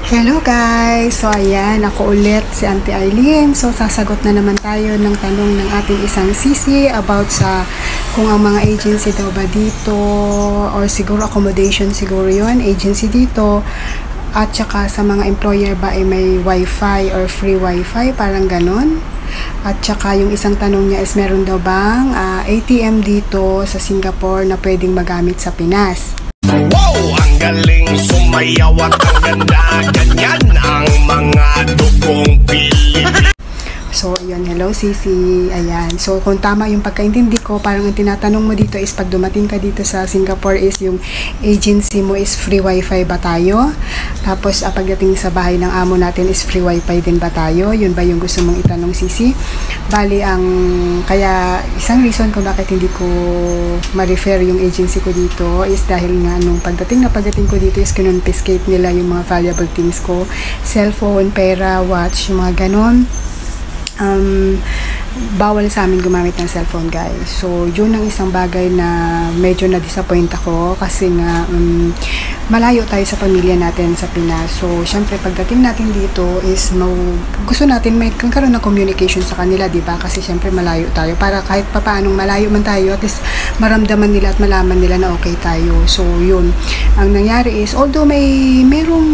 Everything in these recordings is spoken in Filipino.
Hello guys! So ayan, ako ulit si Auntie Eileen. So sasagot na naman tayo ng tanong ng ating isang sisi about sa kung ang mga agency daw ba dito or siguro accommodation siguro yon agency dito at saka sa mga employer ba ay may wifi or free wifi, parang ganon. At saka yung isang tanong niya is meron daw bang ATM dito sa Singapore na pwedeng magamit sa Pinas. Wow! Ang galing sumayaw at ang ganda. Ganyan ang mga dugong Pilipino. So, yun. Hello, Sisi. Ayan. So, kung tama yung pagkaintindi ko, parang ang tinatanong mo dito is pag dumating ka dito sa Singapore is yung agency mo is free wifi ba tayo? Tapos, pagdating sa bahay ng amo natin is free wifi din ba tayo? Yun ba yung gusto mong itanong, Sisi? Bali, kaya isang reason kung bakit hindi ko ma-refer yung agency ko dito is dahil nga nung pagdating ko dito is kinonfiscate nila yung mga valuable things ko. Cellphone, pera, watch, yung mga ganon. Bawal sa amin gumamit ng cellphone, guys. So, yun ang isang bagay na medyo na-disappoint ako kasi nga malayo tayo sa pamilya natin sa Pinas. So, syempre pagdating natin dito is gusto natin may karoon ng communication sa kanila, di ba? Kasi syempre malayo tayo para kahit papaanong malayo man tayo, at least maramdaman nila at malaman nila na okay tayo. So, yun. Ang nangyari is although merong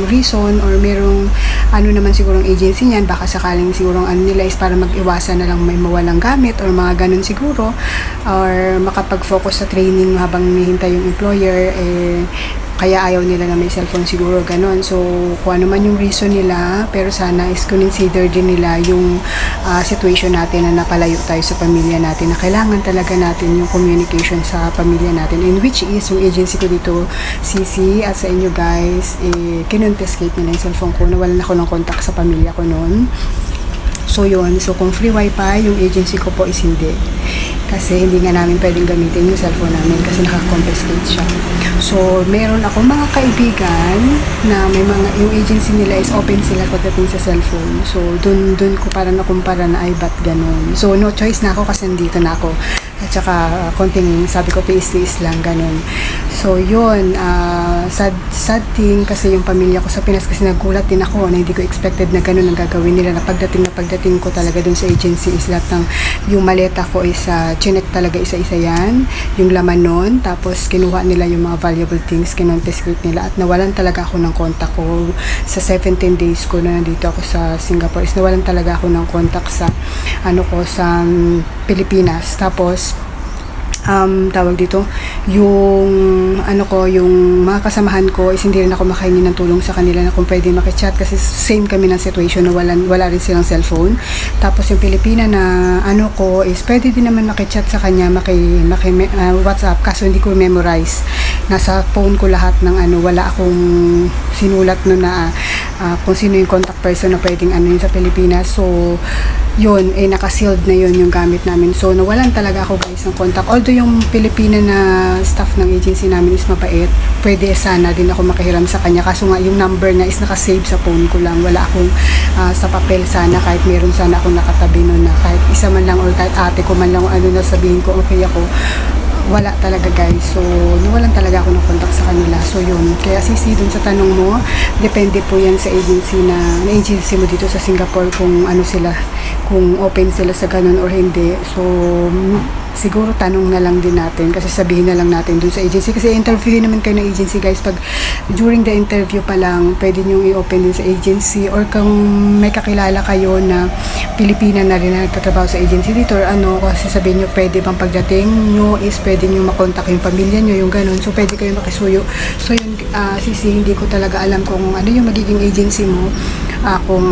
reason or merong naman sigurong agency niyan, baka sakaling sigurong nila is para mag-iwasan na lang may mawalang gamit or mga ganun siguro, or makapag-focus sa training habang hinihintay yung employer, kaya ayaw nila na may cellphone siguro, ganun. So, kung ano man yung reason nila, pero sana is consider din nila yung situation natin na napalayo tayo sa pamilya natin, na kailangan talaga natin yung communication sa pamilya natin, in which is yung agency ko dito, CC, at sa inyo guys, kinonfiscate nila yung cellphone ko, nawalan ako ng contact sa pamilya ko noon. So, yun. So, kung free wifi, yung agency ko po is hindi. Kasi hindi nga namin pwedeng gamitin yung cellphone namin kasi nakakonfiscate siya. So, meron ako mga kaibigan na yung agency nila is open sila pagdating sa cellphone. So, dun ko para nakumpara na ay ba't ganun. So, no choice na ako kasi nandito na ako. At saka, konting sabi ko, tiis lang, ganun. So, yun. Sad thing kasi yung pamilya ko sa Pinas, kasi nagulat din ako na hindi ko expected na ganun ang gagawin nila. Na pagdating ko talaga dun sa agency is lahat ng yung maleta ko is chinek talaga isa-isa yan. Yung laman nun. Tapos, kinuha nila yung mga valuable things, kinonfiscate nila. At nawalan talaga ako ng contact ko sa 17 days ko na nandito ako sa Singapore. Is nawalan talaga ako ng contact sa sa Pilipinas. Tapos, tawag dito, yung mga kasamahan ko is hindi rin ako makahingi ng tulong sa kanila na kung pwede makichat kasi same kami ng situation na wala rin silang cellphone. Tapos yung Pilipina na ko is pwede din naman makichat sa kanya, WhatsApp, kaso hindi ko memorize. Nasa phone ko lahat ng wala akong sinulat no na kung sino yung contact person na pwedeng yun sa Pilipinas. So, yun, naka-sealed na yun yung gamit namin. So, nawalan talaga ako guys ng contact. Although yung Pilipina na staff ng agency namin is mabait, pwede sana din ako makihiram sa kanya. Kaso nga, yung number niya is naka-save sa phone ko lang. Wala akong sa papel sana, kahit meron sana akong nakatabi nun na kahit isa man lang or kahit ate ko man lang na sabihin ko, okay ako. Wala talaga guys. So, nawalan talaga ako ng contact sa kanila. So, yun. Kaya sisi dun sa tanong mo, depende po yan sa agency agency mo dito sa Singapore kung kung open sila sa ganun or hindi. So, siguro tanong na lang din natin kasi sabihin na lang natin dun sa agency kasi interview naman kayo ng agency guys. Pag during the interview pa lang pwede nyo i-open din sa agency, or kung may kakilala kayo na Pilipina na rin na nagtatrabaho sa agency dito or kasi sabihin nyo pwede bang pagdating nyo is pwede nyo makontak yung pamilya nyo, yung ganun. So pwede kayo makisuyo. So yun, sisi, hindi ko talaga alam kung ano yung magiging agency mo, kung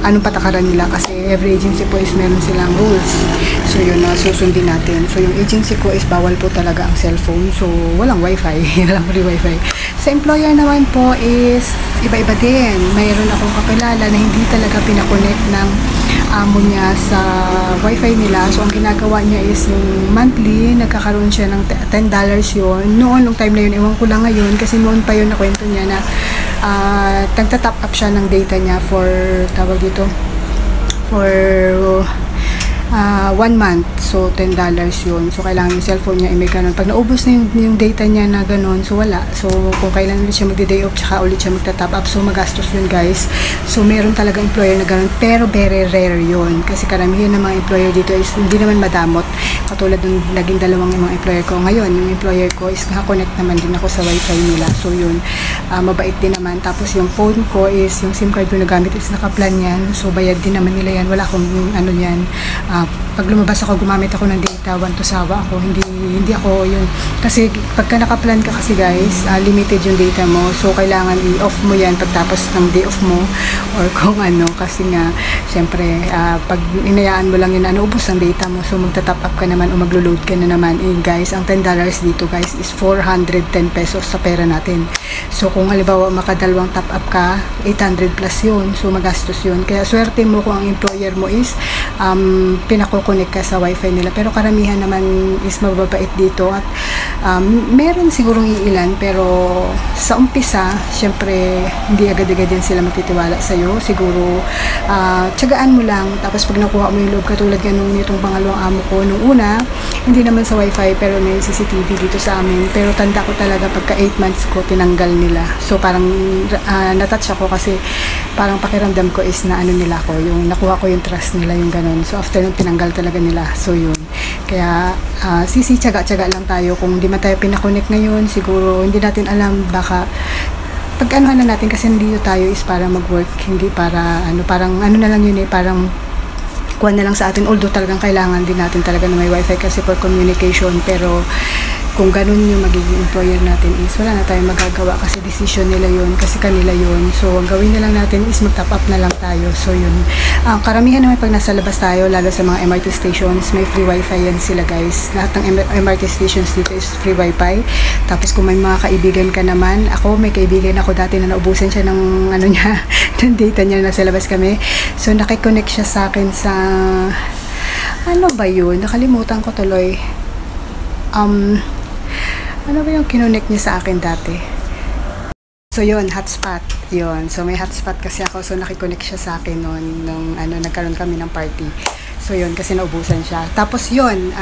anong patakaran nila kasi every agency po is meron silang rules. So yun, susundin natin. So yung agency ko is bawal po talaga ang cellphone. So walang wifi, walang free wifi. Sa employer naman po is iba-iba din. Mayroon akong kakilala na hindi talaga pinakonect ng amo niya sa wifi nila. So ang ginagawa niya is yung monthly, nagkakaroon siya ng $10 yun. Noon, nung time na yun, ewan ko lang ngayon kasi noon pa yun na kwento niya na nagta-top up siya ng data niya for 1 month. So, $10 yun. So, kailangan yung cellphone niya may ganun. Pag naubos na yung data niya na ganun, so wala. So, kung kailan ulit siya magde-day off, tsaka ulit siya magta-top up, so magastos yun guys. So, meron talaga employer na ganun. Pero, very rare yun. Kasi karamihan ng mga employer dito is hindi naman madamot. Katulad ng naging dalawang mga employer ko. Ngayon, yung employer ko is naka-connect naman din ako sa wifi nila. So, yun. Mabait din naman. Tapos, yung phone ko is, yung SIM card ko na gamit is naka-plan yan. So, bayad din naman nila yan. Wala akong ano yan. Pag lumabas ako, gumamit ako ng data, want to sawa ako. Hindi ako yun. Kasi, pagka naka-plan ka kasi guys, limited yung data mo. So, kailangan i-off mo yan pagtapos ng day off mo. Or kung ano. Kasi nga, syempre, pag inayaan mo lang yun, ubos ang data mo. So, magta-top up ka naman o maglo-load ka na naman. Guys, ang $10 dito guys is 410 pesos sa pera natin. So, kung halimbawa makadalawang top up ka, 800 plus yun. So, magastos yun. Kaya, swerte mo kung ang employer mo is pinako-connect ka sa wifi nila. Pero karamihan naman is mababait dito. At meron sigurong iilan. Pero, sa umpisa, syempre, hindi agad-agad din sila magtitiwala sa'yo. Siguro, tiyagaan mo lang. Tapos, pag nakuha mo yung loob, katulad ganun nitong pangalawang amo ko, nung una, hindi naman sa wifi, pero may CCTV dito sa amin. Pero tanda ko talaga, pagka 8 months ko, tinanggal nila. So, parang natouch ako kasi parang pakiramdam ko is na ano nila ko, yung nakuha ko yung trust nila, yung ganun. So, after nung tinanggal talaga nila. So, yun. Kaya, tiyaga-tiyaga lang tayo. Kung hindi man tayo pinakonect ngayon, siguro, hindi natin alam, baka pag-anuhan na natin kasi nandito tayo is para mag-work, hindi para, parang ano na lang yun parang kuha na lang sa atin, although talagang kailangan din natin talaga na may wifi kasi for communication, pero kung ganun yung magiging employer natin is wala na tayong magagawa kasi decision nila yun, kasi kanila yun. So, ang gawin na lang natin is mag-top up na lang tayo. So, yun. Karamihan naman pag nasa labas tayo, lalo sa mga MRT stations, may free wifi yan sila guys. Lahat ng MRT stations dito is free wifi. Tapos, kung may mga kaibigan ka naman, may kaibigan ako dati na naubusan siya ng niya, ng data niya, nasa labas kami. So, nakikonnect siya sa akin sa ano ba yun? Nakalimutan ko tuloy. Ano ba yung kinonect niya sa akin dati? So, yun, hotspot. Yun. So, may hotspot kasi ako. So, nakikonnect siya sa akin noon nung nagkaroon kami ng party. So, yun, kasi naubusan siya. Tapos, yun,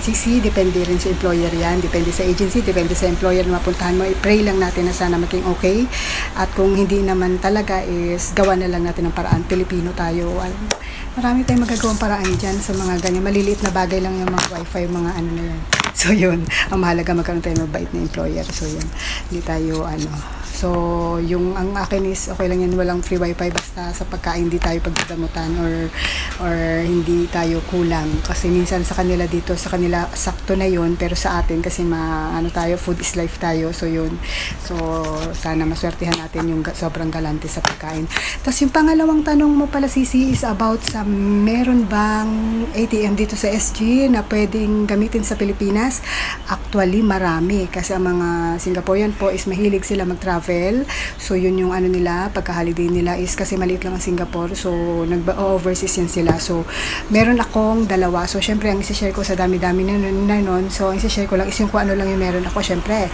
CC, depende rin sa employer yan. Depende sa agency, depende sa employer na mapuntahan mo. I-pray lang natin na sana maging okay. At kung hindi naman talaga is gawa na lang natin ng paraan. Pilipino tayo. Marami tayong magagawang paraan dyan sa mga ganyan. Maliliit na bagay lang yung mga wifi, mga ano na yan. So, yun. Ang mahalaga magkaroon tayo mabait na employer. So, yun. Hindi tayo, So, ang akin is, okay lang yan, walang free wifi basta sa pagkain, hindi tayo pagdadamutan or hindi tayo kulang. Kasi minsan sa kanila dito, sa kanila sakto na yun, pero sa atin kasi tayo, food is life tayo. So, yun. So, sana maswertihan natin yung sobrang galante sa pagkain. Tapos, yung pangalawang tanong mo pala, Sisi, is about sa meron bang ATM dito sa SG na pwedeng gamitin sa Pilipinas? Actually, marami. Kasi ang mga Singaporean po is mahilig sila mag-travel. So, yun yung nila, pagka-holiday nila is kasi maliit lang ang Singapore. So, nag-overseas yan sila. So, meron akong dalawa. So, syempre, ang isi-share ko sa dami-dami na nun. So, ang isi-share ko lang is yung kung ano lang yung meron ako, syempre.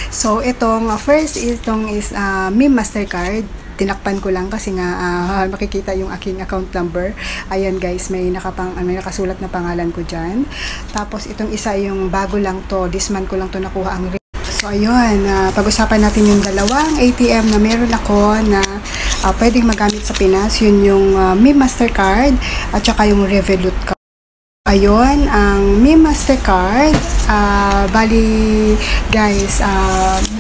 So, first, itong is Meme Mastercard. Tinakpan ko lang kasi nga makikita yung aking account number. Ayan guys, may nakasulat na pangalan ko dyan. Tapos, itong isa yung bago lang to. This month ko lang to nakuha ang So, ayun, pag-usapan natin yung dalawang ATM na meron ako na pwedeng magamit sa Pinas. Yun yung Meme Mastercard at saka yung Revolut card. Ayun, ang Meme Mastercard, bali guys,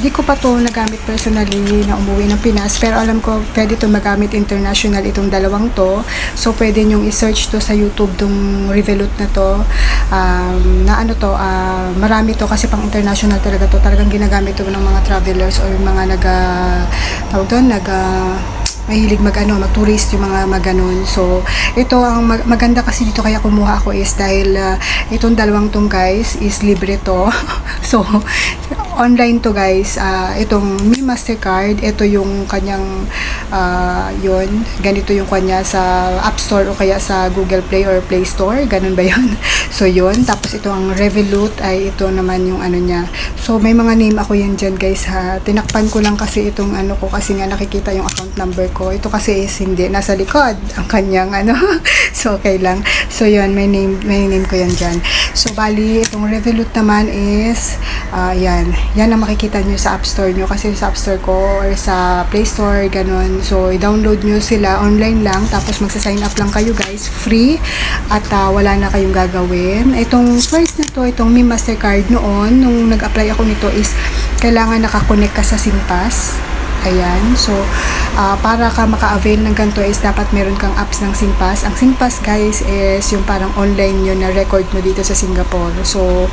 di ko pa to nagamit personally na umuwi ng Pinas, pero alam ko pwede to magamit international itong dalawang to. So pwede nyong i-search to sa YouTube tong Revolut na to, marami to kasi pang international talaga to, talagang ginagamit to ng mga travelers or mga mahilig mag-tourist yung mga maganon. So, ito ang maganda kasi dito kaya kumuha ako is dahil itong dalawang tong guys is libre to. So, online to guys. Itong Mi Mastercard, ito yung kanyang yun, ganito yung kanya sa App Store o kaya sa Google Play or Play Store, ganun ba yun? So yun, tapos ito ang Revolut ay ito naman yung ano niya. So may mga name ako yan dyan guys ha. Tinakpan ko lang kasi itong ano ko kasi nga nakikita yung account number ko. Ito kasi is hindi, nasa likod ang kanyang ano. So okay lang. So yun, may name ko yan dyan. So bali, itong Revolut naman is yan ang makikita nyo sa App Store nyo kasi sa App Store ko or sa Play Store, ganun. So i-download nyo sila online lang, tapos magsa-sign up lang kayo guys, free, at wala na kayong gagawin. Itong first na to, itong Mi Mastercard noon, nung nag-apply ako nito is kailangan nakakonect ka sa SingPass. Ayan, so para ka maka-avail ng ganito is dapat meron kang apps ng SingPass. Ang SingPass guys is yung parang online yun na record mo dito sa Singapore. So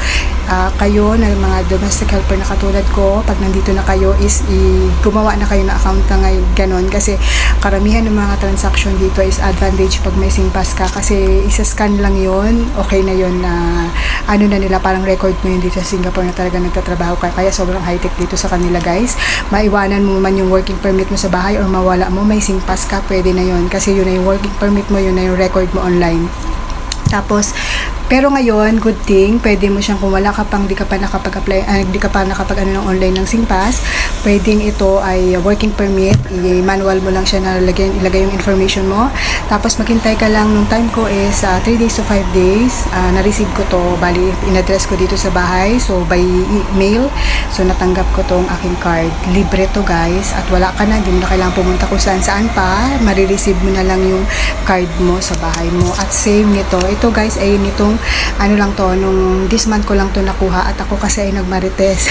kayo na mga domestic helper na katulad ko, pag nandito na kayo is gumawa na kayo na account na ngayon, ganon. Kasi karamihan ng mga transaction dito is advantage pag may SingPass ka kasi isa-scan lang yun, okay na yun na ano na nila, parang record mo yun dito sa Singapore na talaga nagtatrabaho ka. Kaya sobrang high-tech dito sa kanila guys. Maiwanan mo man yung working permit mo sa bahay or mawala mo, may SingPass ka, pwede na yun kasi yun na yung working permit mo, yun na yung record mo online. Tapos pero ngayon, good thing, pwede mo siyang, kung wala ka pang, di ka pa nakapag-apply, di ka pa nakapag-ano ng online ng SingPass, pwedeng ito ay working permit, i-manual mo lang siya na ilagay yung information mo. Tapos maghintay ka lang, nung time ko is 3 days to 5 days, na-receive ko to, bali, in-address ko dito sa bahay, so by email, so natanggap ko tong aking card. Libre to guys, at wala ka na, di mo na kailangan pumunta kung saan pa, marireceive mo na lang yung card mo sa bahay mo. At same nito, ito guys ay nitong ano lang to, nung this month ko lang to nakuha at ako kasi ay nagmarites.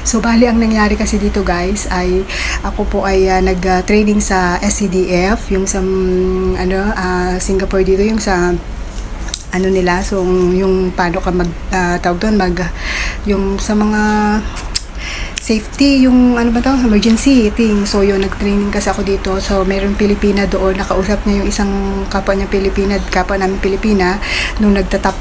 So bali ang nangyari kasi dito guys ay ako po ay nag-training sa SCDF, yung sa Singapore dito, yung sa ano nila, so yung paano ka tawag doon, yung sa mga safety, yung ano ba tawag, emergency thing. So yun, nag-training kasi ako dito. So meron Pilipina doon, nakausap niya yung isang kapwa niya Pilipina, kapwa namin Pilipina, nung nagtap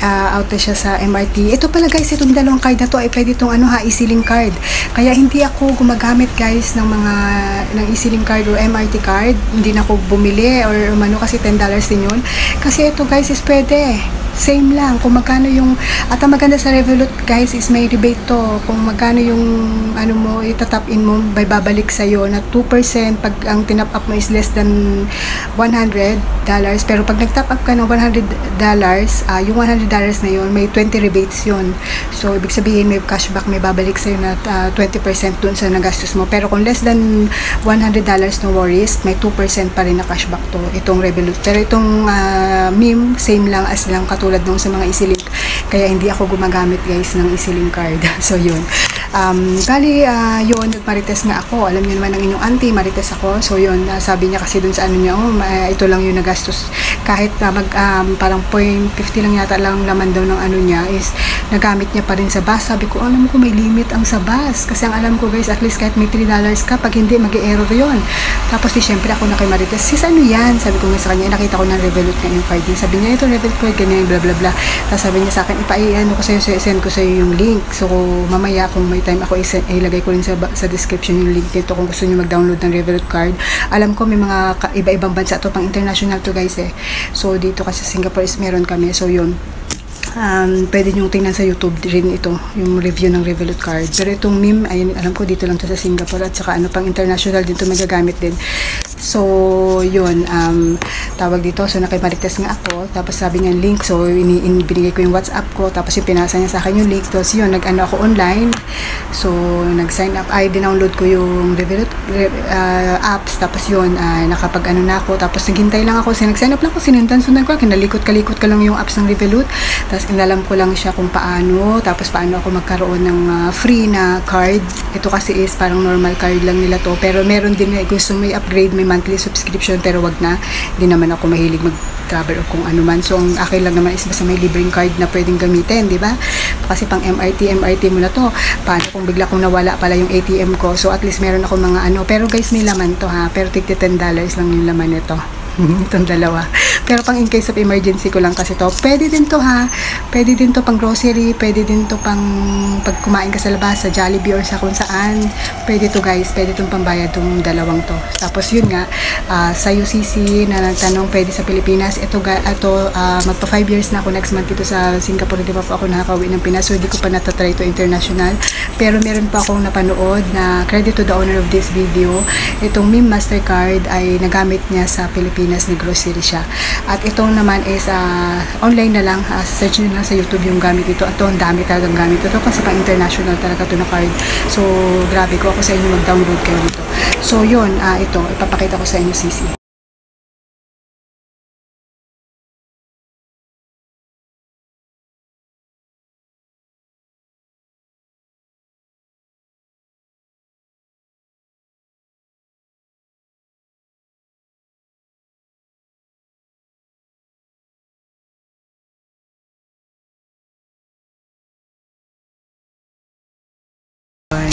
out na siya sa MRT. Ito pala guys, itong dalawang card na to ay pwede itong EasyLink card. Kaya hindi ako gumagamit guys ng EasyLink card o MRT card. Hindi na ako bumili or kasi $10 din yun. Kasi ito guys is pwede. Same lang, kung magkano yung, at ang maganda sa Revolut guys is may rebate to, kung magkano yung ano mo, itatap in mo, may babalik sa'yo na 2% pag ang tinap up mo is less than $100, pero pag nagtap up ka ng $100, yung $100 na yun, may 20 rebates yun. So ibig sabihin may cashback, may babalik sa'yo na 20% dun sa nagastos mo. Pero kung less than $100, no worries, may 2% pa rin na cashback to, itong Revolut. Pero itong meme, same lang as lang katulad nung sa mga EasyLink, kaya hindi ako gumagamit guys ng EasyLink card. So yun, bali yun, nagmarites nga ako, alam niyo naman ng inyong auntie, marites ako. So yun, sabi niya kasi dun sa ano niya, ito lang yung nagastos, kahit parang 0.50 lang yata lang laman daw ng ano niya, is nagamit niya pa rin sa bus. Sabi ko, alam ko may limit ang sa bus, kasi ang alam ko guys, at least kahit may $3 ka, pag hindi mag-error yun. Tapos syempre ako na kay marites, sis ano yan, sabi ko nga sa kanya, nakita ko ng Revolut nga yung card, sabi niya ito Revolut card, ganyan, bla bla bla. Tapos sabi niya sa akin, ano ko sa'yo, send ko sa'yo yung link. So mamaya kung may time ako, ilagay ko rin sa description yung link nito kung gusto niyo mag-download ng Revolut card. Alam ko may mga iba-ibang bansa to, pang international to guys eh. So dito kasi sa Singapore is meron kami. So yun, pwede nyo tingnan sa YouTube rin ito, yung review ng Revolut card. Pero itong meme, ayun, alam ko dito lang to sa Singapore, at saka pang international din to magagamit din. So yun, tawag dito, so nakipalites nga ako, tapos sabi niya link, so binigay ko yung WhatsApp ko, tapos yung pinasa niya sa akin yung link, tapos yun, nag-ano ako online, so nag-sign up, dinownload ko yung Revolut apps, tapos yun, nakapag-ano na ako, tapos naghintay lang ako, nag-sign up lang ako, sundan ko, kinalikot-kalikot ko lang yung apps ng Revolut, tapos inalam ko lang siya kung paano, tapos paano ako magkaroon ng free na card. Ito kasi is parang normal card lang nila to, pero meron din na gusto may upgrade, may monthly subscription, pero wag na, hindi naman ako mahilig mag-travel o kung ano man. So ang akin lang naman is basta may libreng card na pwedeng gamitin, di ba? Kasi pang MRT mo na to, paano kung bigla kong nawala pala yung ATM ko, so at least meron ako mga ano, pero guys may laman to ha, pero tig $10 lang yung laman nito. Itong dalawa. Pero pang in case of emergency ko lang kasi to. Pwede din to ha. Pwede din to pang grocery. Pwede din to pang pag kumain ka sa labas, sa Jollibee or sa kung saan. Pwede to guys. Pwede tong pambayad tong dalawang to. Tapos yun nga, sa UCC na nagtanong pwede sa Pilipinas. Ito magpa 5 years na ako next month dito sa Singapore. Di pa po ako nakakauwi ng Pinas. So hindi ko pa natatry to international. Pero meron pa akong napanood na credit to the owner of this video. Itong Meme Mastercard ay nagamit niya sa Pilipinas na grocery siya. At itong naman is online na lang, search nyo lang sa YouTube yung gamit ito. At ang dami talagang gamit ito kasi pang international talaga ito na card. So grabe ko ako sa inyo mag-download kayo nito. So yun, ito ipapakita ko sa inyo CC.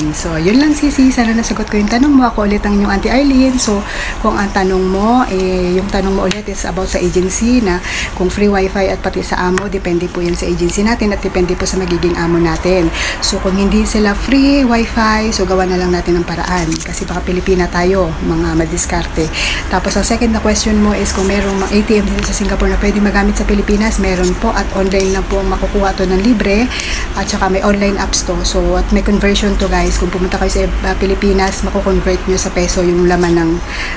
So, yun lang Sisi. Sana nasagot ko yung tanong mo. Ako ulit ang inyong Auntie Arlene. So, kung ang tanong mo, yung tanong mo ulit is about sa agency na kung free wifi at pati sa amo, depende po yan sa agency natin at depende po sa magiging amo natin. So, kung hindi sila free wifi, so gawa na lang natin ng paraan. Kasi baka Pilipina tayo, mga madiskarte. Tapos, ang second na question mo is kung merong ATM dito sa Singapore na pwede magamit sa Pilipinas, meron po at online lang po makukuha to ng libre at saka may online apps to. So, at may conversion to guys. Kung pumunta kayo sa Pilipinas, mako-convert nyo sa peso yung laman ng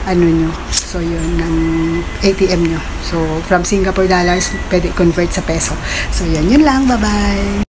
ano nyo. So, yun, ng ATM nyo. So, from Singapore dollars, pwede convert sa peso. So, yun lang. Bye-bye!